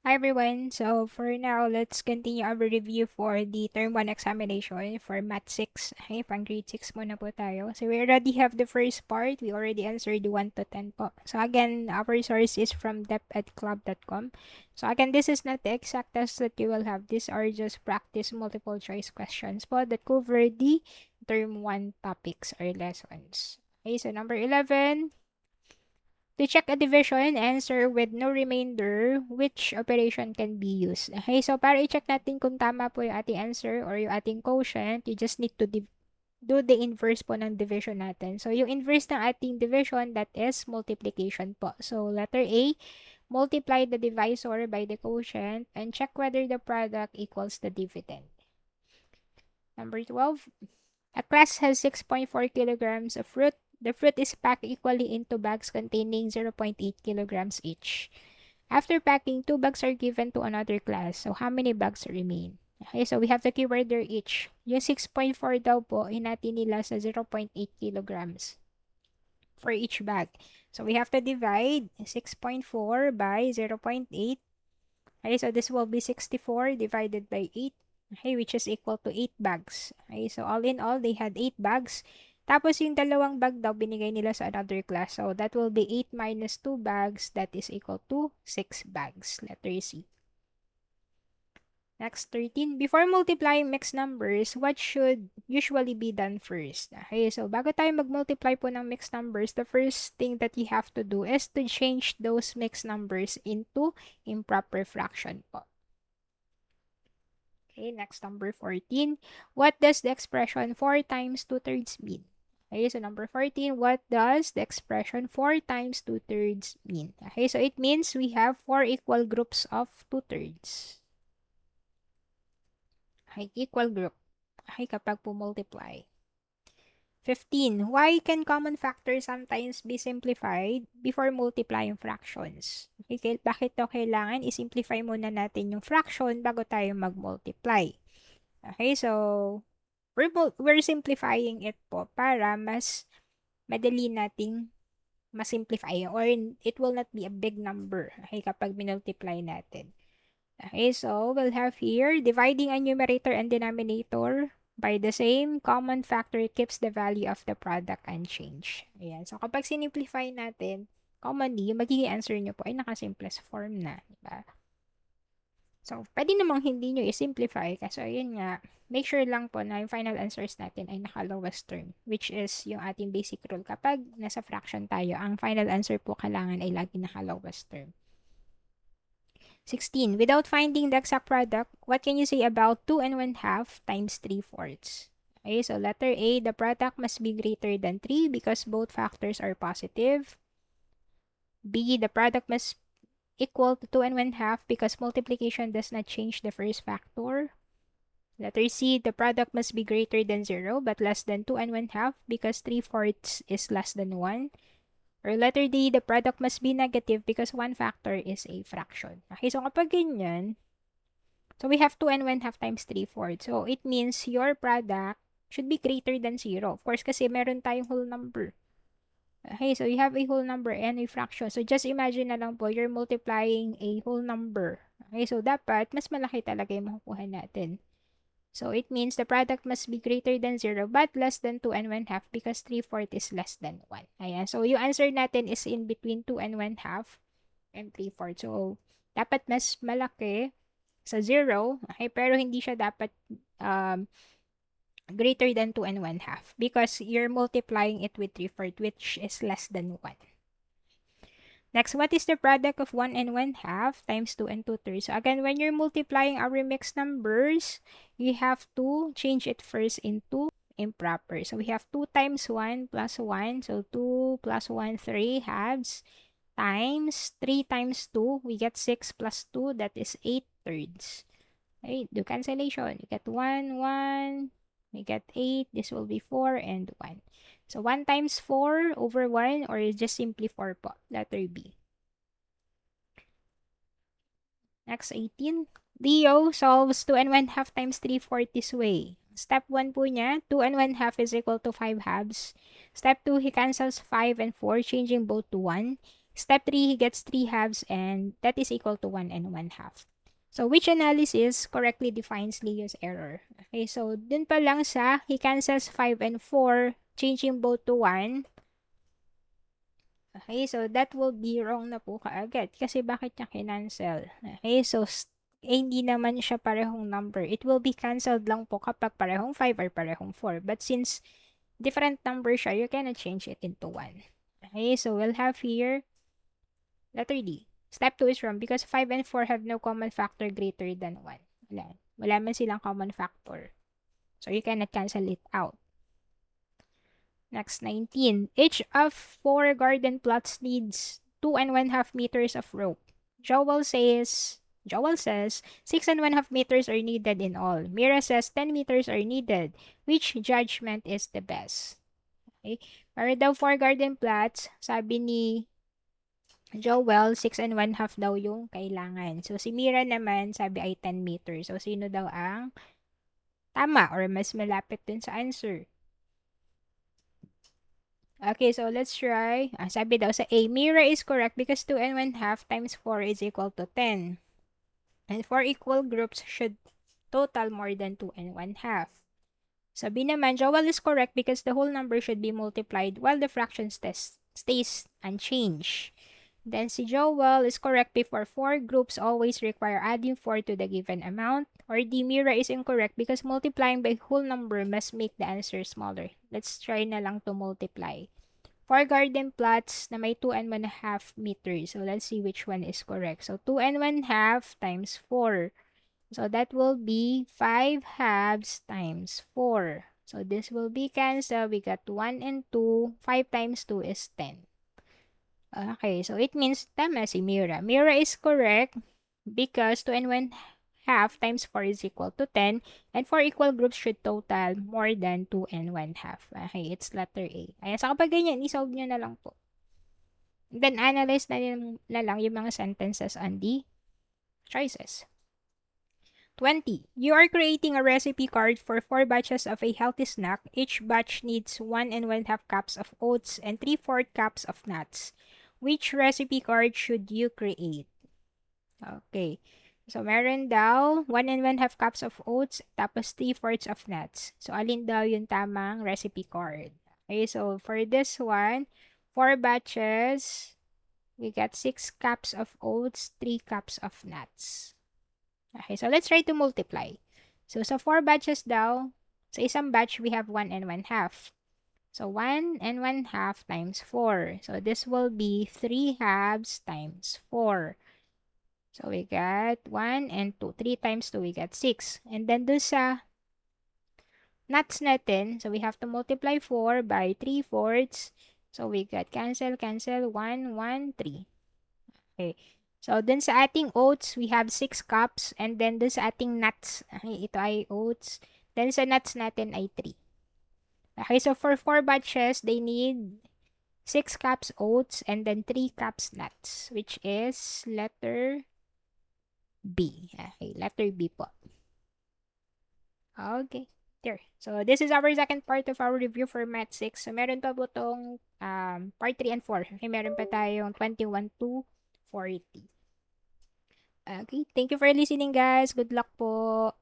Hi everyone. So for now, let's continue our review for the Term 1 examination for Math 6. Okay, pang grade 6 muna po tayo. So we already have the first part. We already answered 1 to 10 po. So again, our source is from depedclub.com. So again, this is not the exact test that you will have. These are just practice multiple choice questions po that cover the Term 1 topics or lessons. Okay, so number 11. To check a division answer with no remainder, which operation can be used? Okay, so para i-check natin kung tama po yung ating answer or yung ating quotient, you just need to do the inverse po ng division natin. So, yung inverse ng ating division, that is multiplication po. So, letter A, multiply the divisor by the quotient and check whether the product equals the dividend. Number 12, a class has 6.4 kilograms of fruit. The fruit is packed equally into bags containing 0.8 kilograms each. After packing, 2 bags are given to another class. So, how many bags remain? Okay, so we have the keyword there each. Yung 6.4 daw po, hinati nila sa 0.8 kilograms for each bag. So, we have to divide 6.4 by 0.8. Okay, so this will be 64 divided by 8. Okay, which is equal to 8 bags. Okay, so all in all, they had 8 bags. Tapos yung dalawang bag daw binigay nila sa another class. So that will be 8 minus 2 bags. That is equal to 6 bags. Letter C. Next, 13. Before multiplying mixed numbers, what should usually be done first? Okay, so bago tayo mag-multiply po ng mixed numbers, the first thing that you have to do is to change those mixed numbers into improper fraction po. Okay, next, number 14. What does the expression 4 times 2/3 mean? Okay, so number 14, what does the expression 4 times 2/3 mean? Okay, so it means we have 4 equal groups of 2/3. Okay, equal group. Okay, kapag po multiply. 15. Why can common factors sometimes be simplified before multiplying fractions? Okay, bakit to kailangan i-simplify muna natin yung fraction bago tayo mag-multiply? Okay, so we're simplifying it po para mas madali nating masimplify or it will not be a big number okay, kapag minultiply natin. Okay, so we'll have here dividing a numerator and denominator by the same common factor keeps the value of the product unchanged. Ayan. So kapag sinimplify natin, commonly, yung magiging answer nyo po ay nakasimplest form na. Diba? So, pwede namang hindi nyo i-simplify kasi ayun nga, make sure lang po na yung final answers natin ay naka-lowest term, which is yung ating basic rule. Kapag nasa fraction tayo, ang final answer po kailangan ay lagi naka-lowest term. 16. Without finding the exact product, what can you say about 2 and 1/2 times 3/4? Okay, so letter A, the product must be greater than 3 because both factors are positive. B, the product must equal to 2 and 1/2 because multiplication does not change the first factor. Letter C, the product must be greater than 0 but less than 2 and 1/2 because 3/4 is less than 1. Or letter D, the product must be negative because one factor is a fraction. Okay, so kapag ganyan, so we have 2 and 1/2 times 3/4. So it means your product should be greater than 0. Of course, kasi meron tayong whole number. Okay, so you have a whole number and a fraction. So just imagine na lang po, you're multiplying a whole number. Okay, so dapat mas malaki talaga yung makukuha natin. So it means the product must be greater than 0 but less than 2 and 1/2 because 3/4 is less than 1. Ayan, so yung answer natin is in between 2 and 1/2 and 3/4. So dapat mas malaki sa 0, okay, pero hindi siya dapat greater than 2 and 1/2 because you're multiplying it with 3/4 which is less than 1. Next, what is the product of 1 and 1/2 times 2 and 2/3? So again, when you're multiplying our mixed numbers, you have to change it first into improper. So we have 2 times 1 plus 1. So 2 plus 1, 3 halves times 3 times 2. We get 6 plus 2. That is 8/3. Okay, do cancellation. You get 1, 1. We get 8. This will be 4 and 1. So 1 times 4 over 1 or just simply 4 po. Letter B. Next, 18. Leo solves 2 and 1/2 times 3/4 this way. Step 1 po niya, 2 and 1/2 is equal to 5 halves. Step 2, he cancels 5 and 4, changing both to 1. Step 3, he gets 3 halves and that is equal to 1 and 1 half. So, which analysis correctly defines Leo's error? Okay, so dun pa lang sa he cancels 5 and 4, changing both to 1. Okay, so that will be wrong na po kaagad. Kasi bakit niya kinancel? Okay, so hindi naman siya parehong number. It will be cancelled lang po kapag parehong 5 or parehong 4. But since different number siya, you cannot change it into 1. Okay, so we'll have here letter D. Step 2 is wrong because 5 and 4 have no common factor greater than 1. Wala man silang common factor. So you cannot cancel it out. Next, 19. Each of 4 garden plots needs 2.5 meters of rope. Joel says 6.5 meters are needed in all. Mira says 10 meters are needed. Which judgment is the best? Okay. Para daw 4 garden plots, sabi ni Joel, 6.5 daw yung kailangan. So, si Mira naman, sabi ay 10 meters. So, sino daw ang tama or mas malapit dun sa answer? Okay, so let's try. Sabi daw sa A, Mira is correct because 2.5 times 4 is equal to 10. And 4 equal groups should total more than 2.5. Sabi naman, Joel is correct because the whole number should be multiplied while the fraction stays unchanged. Then si Joel is correct before 4 groups always require adding 4 to the given amount. Or D, Mira is incorrect because multiplying by whole number must make the answer smaller. Let's try na lang to multiply. 4 garden plots na may 2.5 meters. So let's see which one is correct. So 2.5 times 4. So that will be 5 halves times 4. So this will be cancelled. We got 1 and 2. 5 times 2 is 10. Okay, so it means tama si Mira. Mira is correct because 2.5 times 4 is equal to 10 and 4 equal groups should total more than 2.5. Okay, it's letter A. Ayan, so kapag ganyan, isolve nyo na lang po. Then analyze na lang yung mga sentences on the choices. 20. You are creating a recipe card for 4 batches of a healthy snack. Each batch needs 1.5 cups of oats and 3/4 cups of nuts. Which recipe card should you create? Okay. So, meron daw 1.5 cups of oats tapos 3/4 of nuts. So, alin daw yung tamang recipe card? Okay, so for this one, 4 batches, we got 6 cups of oats, 3 cups of nuts. Okay, so let's try to multiply. So, sa 4 batches daw, sa isang batch, we have 1.5. So, 1.5 times 4. So, this will be 3 halves times 4. So, we got 1 and 2. 3 times 2, we got 6. And then, doon sa nuts natin, so we have to multiply 4 by 3/4. So, we got cancel, 1, 1, 3. Okay. So, dun sa ating oats, we have 6 cups. And then, dun sa ating nuts, okay, ito ay oats. Then, sa nuts natin ay 3. Okay, so for 4 batches, they need 6 cups oats and then 3 cups nuts, which is letter B. Okay, letter B po. Okay, there. So, this is our second part of our review for Math 6. So, meron pa po itong part 3 and 4. Okay, meron pa tayong 21 to 40. Okay, thank you for listening guys. Good luck po.